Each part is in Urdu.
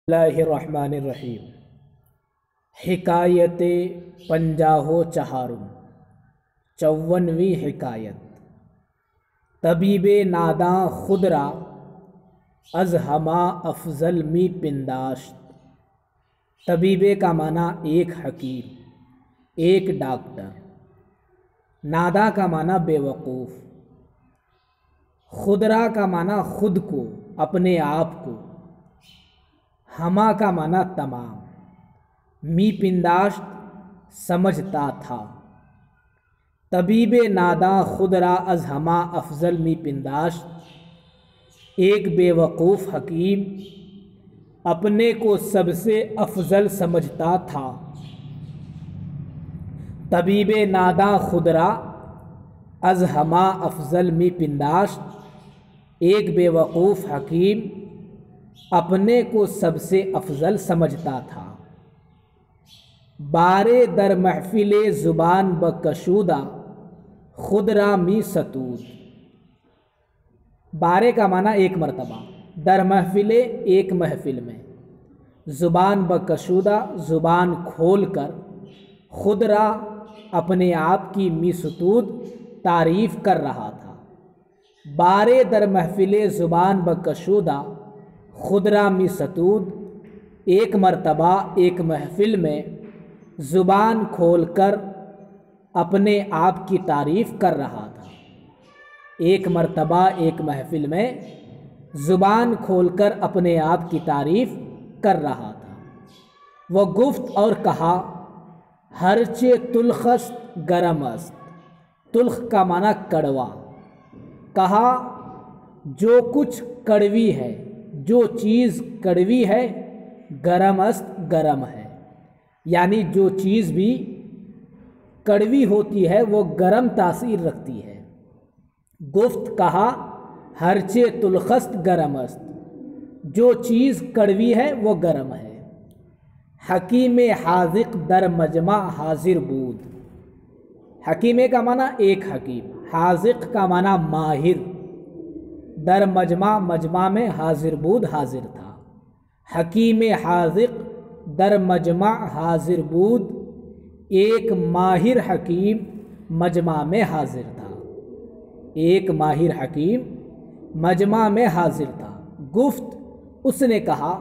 اللہ الرحمن الرحیم۔ حکایت پنجاہو چہارم، 54ویں حکایت۔ طبیب ناداں خود را از ہما افضل می پنداشت۔ طبیب کا معنی ایک حکیم، ایک ڈاکٹر۔ ناداں کا معنی بے وقوف۔ خودرا کا معنی خود کو، اپنے آپ کو۔ ہما کا معنی تمام۔ می پنداشت سمجھتا تھا۔ طبیب ناداں خود را از ہما افضل می پنداشت، ایک بے وقوف حکیم اپنے کو سب سے افضل سمجھتا تھا۔ طبیب ناداں خود را از ہما افضل می پنداشت، ایک بے وقوف حکیم اپنے کو سب سے افضل سمجھتا تھا۔ بارے در محفل زبان بکشودہ خود را می ستود۔ بارے کا معنی ایک مرتبہ، در محفل ایک محفل میں، زبان بکشودہ زبان کھول کر، خود را اپنے آپ کی می ستود تعریف کر رہا تھا۔ بارے در محفل زبان بکشودہ خود را می ستود، ایک مرتبہ ایک محفل میں زبان کھول کر اپنے آپ کی تعریف کر رہا تھا۔ ایک مرتبہ ایک محفل میں زبان کھول کر اپنے آپ کی تعریف کر رہا تھا۔ وہ گفت اور کہا، ہرچہ تلخ است گرم است۔ تلخ کا معنی کڑوا۔ کہا جو کچھ کڑوی ہے، جو چیز کڑوی ہے، گرم است گرم ہے، یعنی جو چیز بھی کڑوی ہوتی ہے وہ گرم تاثیر رکھتی ہے۔ گفت کہا، ہرچہ تلخ است گرم است، جو چیز کڑوی ہے وہ گرم ہے۔ حکیم حاذق در مجمع حاضر بود۔ حکیم کا معنی ایک حکیم، حاذق کا معنی ماہر، در مجمع مجمع میں حاضر بود حاضر تھا۔ حکیم حاذق در مجمع حاضر بود، ایک ماہر حکیم مجمع میں حاضر تھا۔ ایک ماہر حکیم مجمع میں حاضر تھا۔ گفت، اس نے کہا،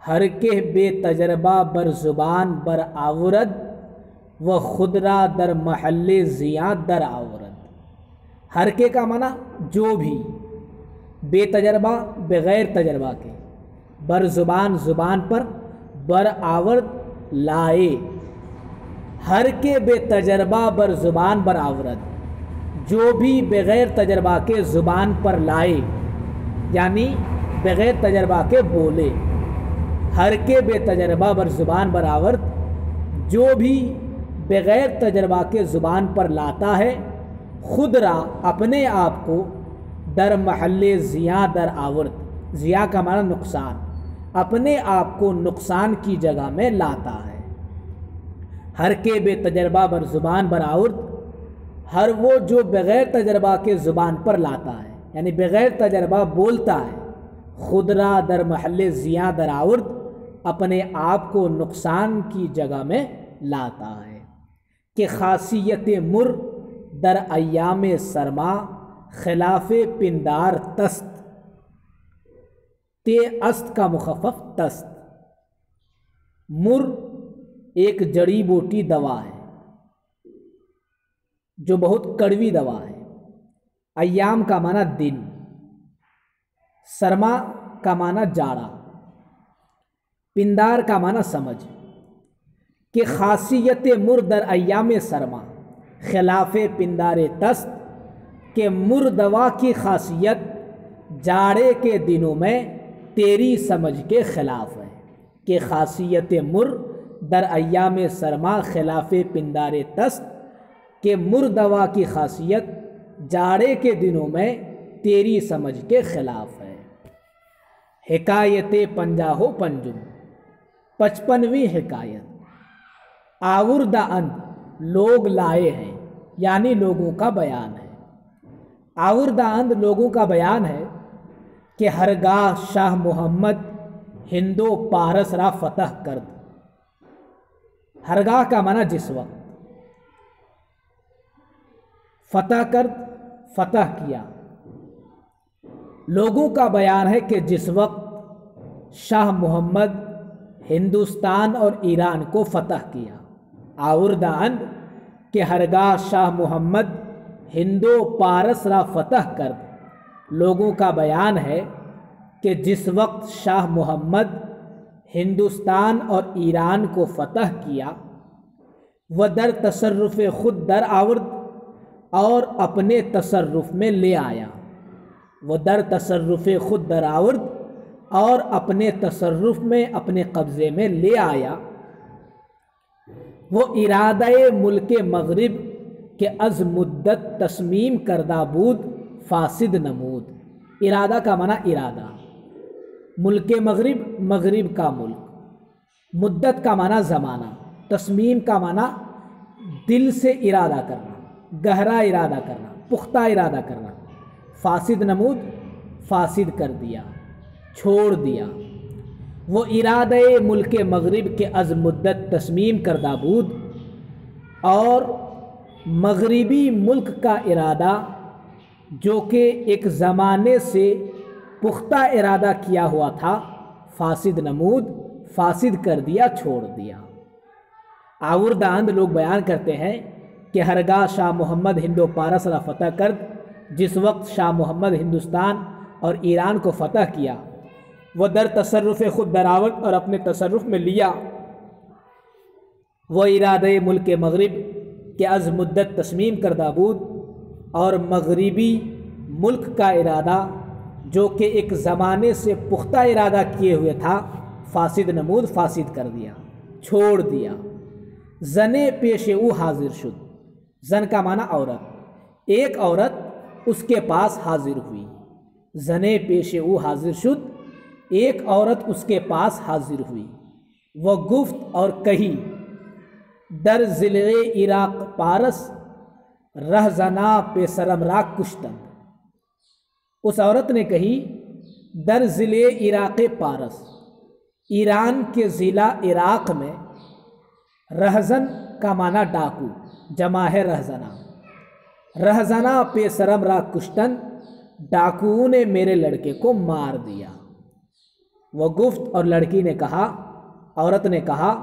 ہر کہ بے تجربہ بر زبان بر آورد و خود را در محل زیاں در آورد۔ ہر کے کا معنی جو بھی، بے تجربہ بغیر تجربہ کے، بر زبان زبان پر، بر آورد لائے۔ ہر کے بے تجربہ بر زبان بر آورد، جو بھی بغیر تجربہ کے زبان پر لائے، یعنی بغیر تجربہ کے بولے۔ ہر کے بے تجربہ بر زبان بر آورد، جو بھی بغیر تجربہ کے زبان پر لاتا ہے، خود را اپنے آپ کو، در محل زیاں در آورد، زیاں کا معنی نقصان، اپنے آپ کو نقصان کی جگہ میں لاتا ہے۔ ہر کے بے تجربہ بر زبان بر آورد، ہر وہ جو بغیر تجربہ کے زبان پر لاتا ہے، یعنی بغیر تجربہ بولتا ہے، خود را در محل زیاں در آورد، اپنے آپ کو نقصان کی جگہ میں لاتا ہے۔ کہ خاصیت مر در ایام سرما خلاف پندار تست۔ تے است کا مخفف تست۔ مر ایک جڑی بوٹی دوا ہے جو بہت کڑوی دوا ہے۔ ایام کا معنی دن، سرما کا معنی جاڑا، پندار کا معنی سمجھ۔ کہ خاصیت مر در ایام سرما خلاف پندار تست، کہ مر دوا کی خاصیت جاڑے کے دنوں میں تیری سمجھ کے خلاف ہے۔ کہ خاصیت مر در ایام سرما خلاف پندار تست، کہ مر دوا کی خاصیت جاڑے کے دنوں میں تیری سمجھ کے خلاف ہے۔ حکایت پنجاہو پنجم، 55ویں حکایت۔ آوردہ اند لوگ لائے ہیں، یعنی لوگوں کا بیان ہے۔ آوردہ اند لوگوں کا بیان ہے کہ ہرگاہ شاہ محمد ہندو پارس را فتح کرد۔ ہرگاہ کا معنی جس وقت، فتح کرد فتح کیا۔ لوگوں کا بیان ہے کہ جس وقت شاہ محمد ہندوستان اور ایران کو فتح کیا، آورداند کہ ہرگاہ شاہ محمد ہندو پارس را فتح کرد۔ لوگوں کا بیان ہے کہ جس وقت شاہ محمد ہندوستان اور ایران کو فتح کیا، وہ در تصرف خود در آورد اور اپنے تصرف میں لے آیا۔ وہ در تصرف خود در آورد اور اپنے تصرف میں، اپنے قبضے میں لے آیا۔ وہ ارادہ ملک مغرب کے از مدت تصمیم کردہ بود فاسد نمود۔ ارادہ کا معنی ارادہ، ملک مغرب، مغرب کا ملک، مدت کا معنی زمانہ، تصمیم کا معنی دل سے ارادہ کرنا، گہرا ارادہ کرنا، پختہ ارادہ کرنا۔ فاسد نمود، فاسد کر دیا، چھوڑ دیا۔ وہ ارادہ ملک مغرب کے از مدت تصمیم کردہ بود، اور مغربی ملک کا ارادہ جو کہ ایک زمانے سے پختہ ارادہ کیا ہوا تھا، فاسد نمود، فاسد کر دیا، چھوڑ دیا۔ آورداند لوگ بیان کرتے ہیں کہ ہرگاہ شاہ محمد ہندو پارس را فتح کرد، جس وقت شاہ محمد ہندوستان اور ایران کو فتح کیا، وہ در تصرف خود دراوت اور اپنے تصرف میں لیا۔ وہ ارادہ ملک مغرب کہ از مدت تصمیم کردہ بود، اور مغربی ملک کا ارادہ جو کہ ایک زمانے سے پختہ ارادہ کیے ہوئے تھا، فاسد نمود، فاسد کر دیا، چھوڑ دیا۔ زنے پیش او حاضر شد۔ زن کا معنی عورت، ایک عورت اس کے پاس حاضر ہوئی۔ زنے پیش او حاضر شد، ایک عورت اس کے پاس حاضر ہوئی۔ وہ گفت اور کہی، در ضلع عراق پارس رہزنا پیسرم را کشتند۔ اس عورت نے کہی، در ضلع عراق پارس، ایران کے ضلع عراق میں، رہزن کا معنی ڈاکو، جمع ہے رہزنا، رہزنا پیسرم را کشتند، ڈاکوؤں نے میرے لڑکے کو مار دیا۔ وہ گفت اور لڑکی نے کہا، عورت نے کہا،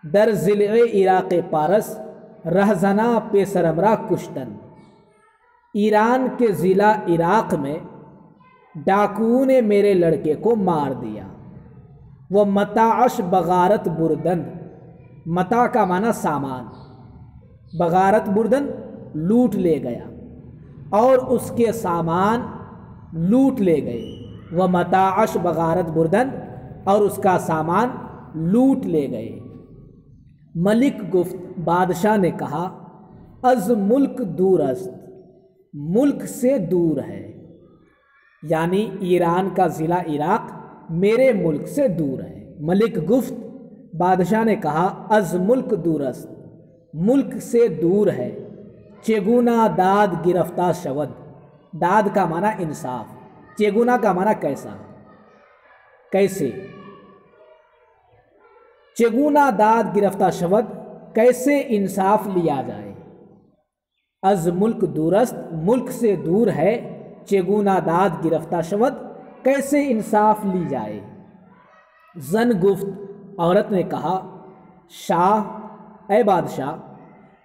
در ضلع عراق پارس رہزنا پیسرم را کشتند، ایران کے ضلع عراق میں ڈاکوؤں نے میرے لڑکے کو مار دیا۔ وہ متاعش بغارت بردند، متا کا معنی سامان، بغارت بردن لوٹ لے گیا، اور اس کے سامان لوٹ لے گئے۔ وہ متاعش بغارت بردن، اور اس کا سامان لوٹ لے گئے۔ ملک گفت، بادشاہ نے کہا، از ملک دور است، ملک سے دور ہے، یعنی ایران کا ضلع عراق میرے ملک سے دور ہے۔ ملک گفت، بادشاہ نے کہا، از ملک دور است، ملک سے دور ہے۔ چگونا داد گرفتار شود، داد کا معنی انصاف، چگونا کا معنی کیسا، کیسے، چگونا داد گرفتار شود، کیسے انصاف لیا جائے۔ از ملک دورست، ملک سے دور ہے، چگونا داد گرفتار شود، کیسے انصاف لی جائے۔ زن گفت، عورت نے کہا، شاہ، اے بادشاہ،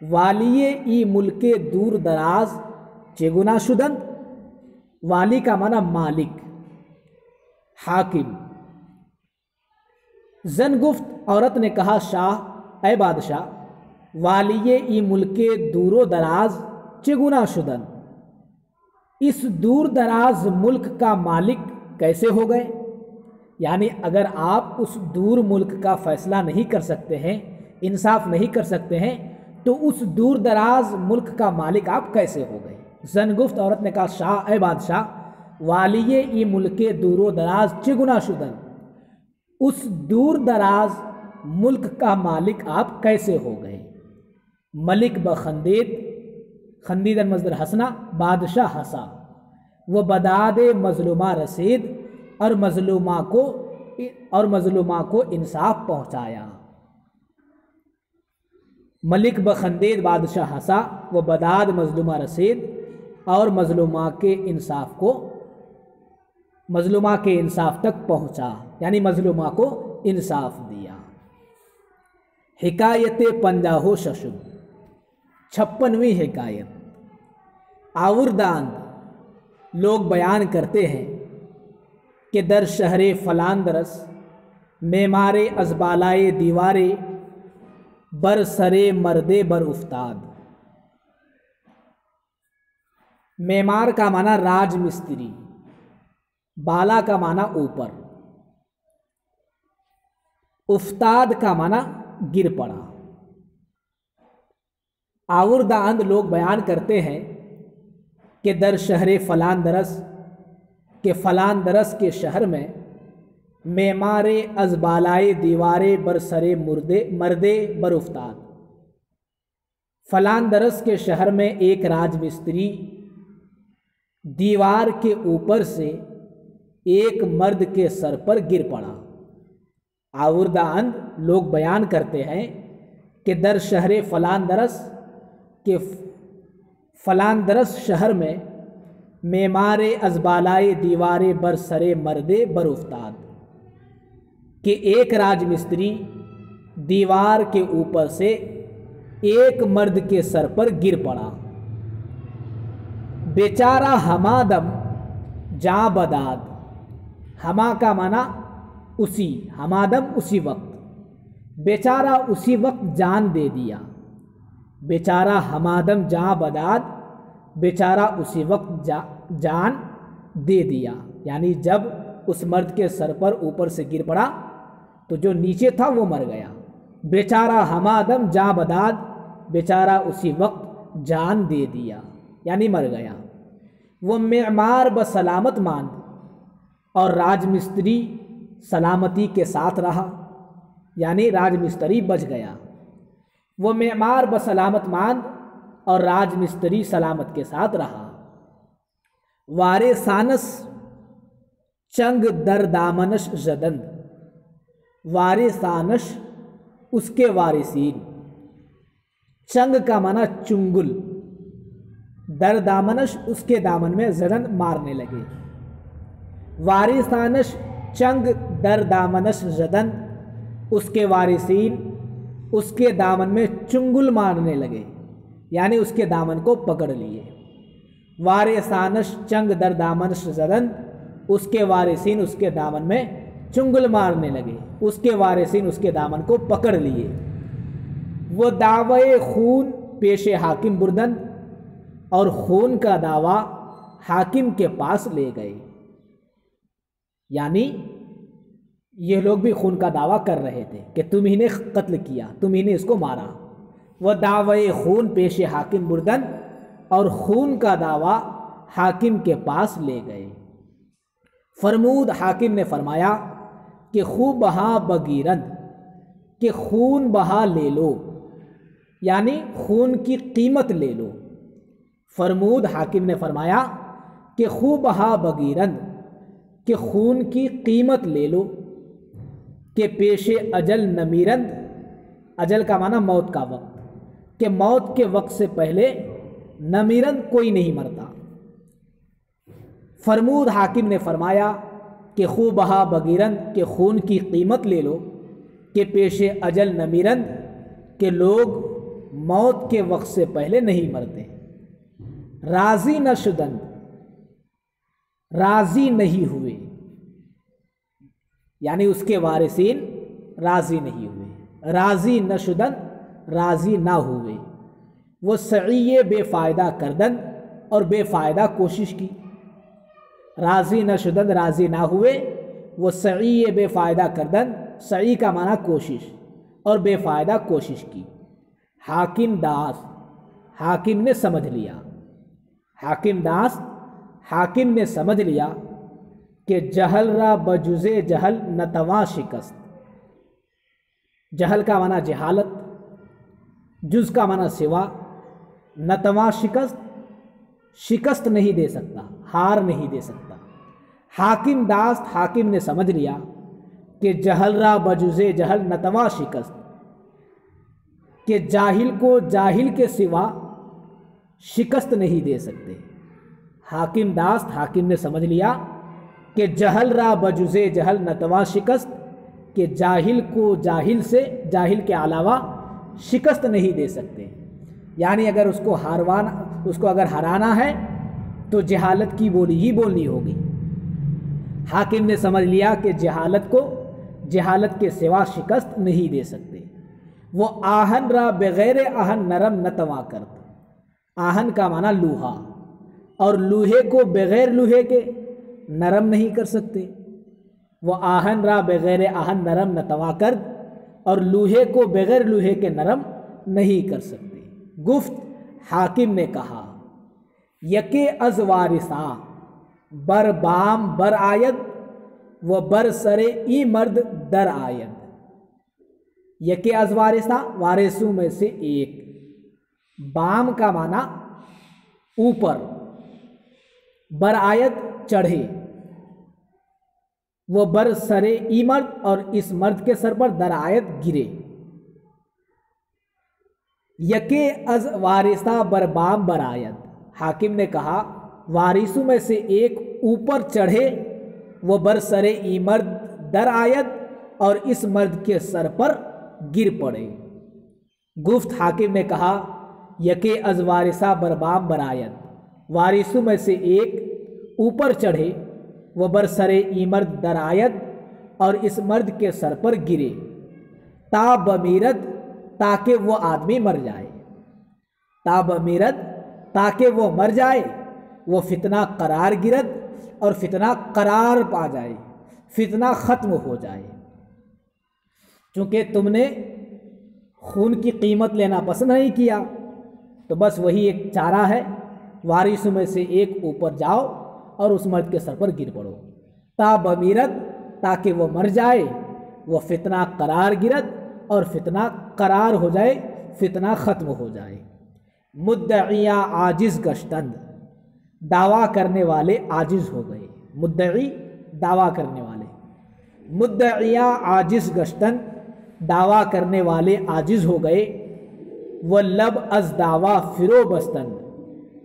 والی ای ملک دور دراز چگونا شدند۔ والی کا معنی مالک، حاکم۔ زن گفت، عورت نے کہا، شاہ، اے بادشاہ، والی ای ملک دور و دراز چگونا شدند، اس دور دراز ملک کا مالک کیسے ہو گئے؟ یعنی اگر آپ اس دور ملک کا فیصلہ نہیں کر سکتے ہیں، انصاف نہیں کر سکتے ہیں، تو اس دور دراز ملک کا مالک آپ کیسے ہو گئے؟ زن گفت، عورت نے کہا، شاہ، اے بادشاہ، والی ای ملک دور و دراز چگونا شدند، اس دور دراز ملک کا مالک آپ کیسے ہو گئے؟ ملک بخندید، خندیدن مصدر حسنا، بادشاہ ہنسا۔ وہ بداد مظلومہ رسید، اور مظلومہ کو مظلومہ کو انصاف پہنچایا۔ ملک بخندید بادشاہ ہنسا، وہ بداد مظلومہ رسید، اور مظلومہ کے انصاف تک پہنچا، یعنی مظلومہ کو انصاف دیا۔ حکایت پنجاہو ششم، 56ویں حکایت۔ آورداند لوگ بیان کرتے ہیں کہ در شہر فلاندرس معمار از بالائے دیوارے بر سرے مردے بر افتاد۔ معمار کا معنی راج مستری، بالا کا معنی اوپر، افتاد کا معنی گر پڑا۔ آورداند لوگ بیان کرتے ہیں کہ در شہر فلاندرس، کہ فلاندرس کے شہر میں معمار از بالائے دیوارے بر سرے مردے بر افتاد، فلاندرس کے شہر میں ایک راج مستری دیوار کے اوپر سے ایک مرد کے سر پر گر پڑا۔ آورداند لوگ بیان کرتے ہیں کہ در شہر فلاندرس، کہ فلاندرس شہر میں معمار از بالائے دیوارے بر سرے مردے بر افتاد، کہ ایک راج مستری دیوار کے اوپر سے ایک مرد کے سر پر گر پڑا۔ بیچارہ ہمادم جاں بداد، ہما کا معنی اسی، ہمادم اسی وقت، بیچارہ اسی وقت جان دے دیا۔ بیچارہ ہمادم جاں بداد، بیچارہ اسی وقت جان دے دیا، یعنی جب اس مرد کے سر پر اوپر سے گر پڑا تو جو نیچے تھا وہ مر گیا۔ بیچارہ ہمادم جاں بداد، بیچارہ اسی وقت جان دے دیا، یعنی مر گیا۔ وہ معمار بسلامت ماند، اور راج مستری سلامتی کے ساتھ رہا، یعنی راج مستری بچ گیا۔ وہ معمار بسلامت ماند اور راج مستری سلامت کے ساتھ رہا۔ وارثانس چنگ در دامنش زدند، وارثانش اس کے وارثین، چنگ کا معنی چنگل، در دامنش اس کے دامن میں زدند مارنے لگے۔ وارثانش چنگ در دامنش زدند، اس کے وارثین اس کے دامن میں چنگل مارنے لگے، یعنی اس کے دامن کو پکڑ لیے۔ وارثانش چنگ در دامنش زدند، اس کے وارثین اس کے دامن میں چنگل مارنے لگے، اس کے وارثین اس کے دامن کو پکڑ لیے۔ وہ دعوی خون پیش حاکم بردند، اور خون کا دعویٰ حاکم کے پاس لے گئے، یعنی یہ لوگ بھی خون کا دعویٰ کر رہے تھے کہ تم ہی نے قتل کیا، تم ہی نے اس کو مارا۔ وہ دعوی خون پیش حاکم بردند، اور خون کا دعویٰ حاکم کے پاس لے گئے۔ فرمود حاکم نے فرمایا کہ خوب بہا بگیرند، کہ خون بہا لے لو، یعنی خون کی قیمت لے لو۔ فرمود حاکم نے فرمایا کہ خوب بہا بگیرند، کہ خون کی قیمت لے لو، کہ پیش اجل نمیرند، اجل کا معنی موت کا وقت، کہ موت کے وقت سے پہلے نمیرند کوئی نہیں مرتا۔ فرمود حاکم نے فرمایا کہ خوب بہا بگیرند، کہ خون کی قیمت لے لو، کہ پیش اجل نمیرند، کہ لوگ موت کے وقت سے پہلے نہیں مرتے۔ راضی نہ شدند، راضی نہیں ہوئے، یعنی اس کے وارثین راضی نہیں ہوئے۔ راضی نہ شدند، راضی نہ ہوئے۔ وہ سعی بے فائدہ کردند، اور بے فائدہ کوشش کی۔ راضی نہ شدند، راضی نہ ہوئے، وہ سعی بے فائدہ کردند، سعی کا معنی کوشش، اور بے فائدہ کوشش کی۔ حاکم داس، حاکم نے سمجھ لیا، حاکم داس حاکم نے سمجھ لیا کہ جہل را بجزے جہل نتواں شکست۔ جہل کا معنی جہالت، جز کا معنی سوا، نتواں شکست، شکست نہیں دے سکتا، ہار نہیں دے سکتا۔ حاکم داست حاکم نے سمجھ لیا کہ جہل را بجزے جہل نتوا شکست، کہ جاہل کو جاہل کے سوا شکست نہیں دے سکتے۔ حاکم داست، حاکم نے سمجھ لیا کہ جہل را بجزے جہل نتوا شکست، کہ جاہل کو جاہل سے جاہل کے علاوہ شکست نہیں دے سکتے، یعنی اگر اس کو اگر ہرانا ہے تو جہالت کی بولی ہی بولنی ہوگی۔ حاکم نے سمجھ لیا کہ جہالت کے سوا شکست نہیں دے سکتے۔ وہ آہن را بغیر آہن نرم نتوا کرت، آہن کا معنی لوہا، اور لوہے کو بغیر لوہے کے نرم نہیں کر سکتے۔ وہ آہن را بغیر آہن نرم نتوا کرد، اور لوہے کو بغیر لوہے کے نرم نہیں کر سکتے۔ گفت حاکم نے کہا یکے از وارثا بر بام بر آید و بر سر ای مرد در آید۔ یکے از وارثا، وارثوں میں سے ایک، بام کا معنی اوپر، بر آید چڑھے، وہ بر سر ای مرد اور اس مرد کے سر پر در آید گرے۔ یکے از وارثا بر بام بر آید، حاکم نے کہا وارثوں میں سے ایک اوپر چڑھے، وہ بر سر ای مرد در آید اور اس مرد کے سر پر گر پڑے۔ گفت حاکم نے کہا یکے از وارثا بر بام بر آید، وارثوں میں سے ایک اوپر چڑھے، وہ بر سر ای مرد در آید اور اس مرد کے سر پر گرے، تا بمیرد تاکہ وہ آدمی مر جائے، تا بمیرد تاکہ وہ مر جائے، وہ فتنہ قرار گرد اور فتنہ قرار پا جائے، فتنہ ختم ہو جائے۔ چونکہ تم نے خون کی قیمت لینا پسند نہیں کیا تو بس وہی ایک چارہ ہے، وارثوں میں سے ایک اوپر جاؤ اور اس مرد کے سر پر گر پڑو، تا بمیرت تاکہ وہ مر جائے، وہ فتنہ قرار گرد اور فتنہ قرار ہو جائے، فتنہ ختم ہو جائے۔ مدعیاں عاجز گشتند، دعویٰ کرنے والے عاجز ہو گئے، مدعی دعویٰ کرنے والے، مدعیاں عاجز گشتند دعویٰ کرنے والے عاجز ہو گئے۔ وہ لب از دعویٰ فرو بستند،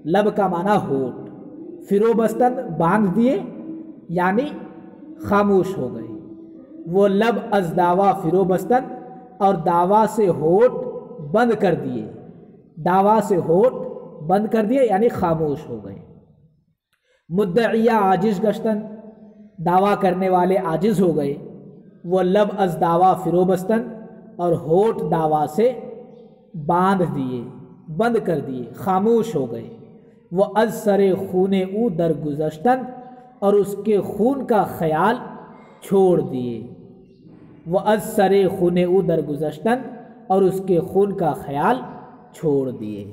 لب کا معنی ہونٹ، فرو بستند باندھ دیے یعنی خاموش ہو گئے۔ وہ لب از دعویٰ فرو بستند، اور دعویٰ سے ہونٹ بند کر دیے، دعویٰ سے ہونٹ بند کر دیے یعنی خاموش ہو گئے۔ مدعیہ عاجز گشتند، دعویٰ کرنے والے عاجز ہو گئے۔ وہ لب از دعویٰ فرو بستند، اور ہونٹ دعویٰ سے باندھ دیے، بند کر دیے، خاموش ہو گئے۔ وہ از سر خون او درگزشتند، اور اس کے خون کا خیال چھوڑ دیے۔ وہ از سر خون او درگزشتند، اور اس کے خون کا خیال چھوڑ دیے۔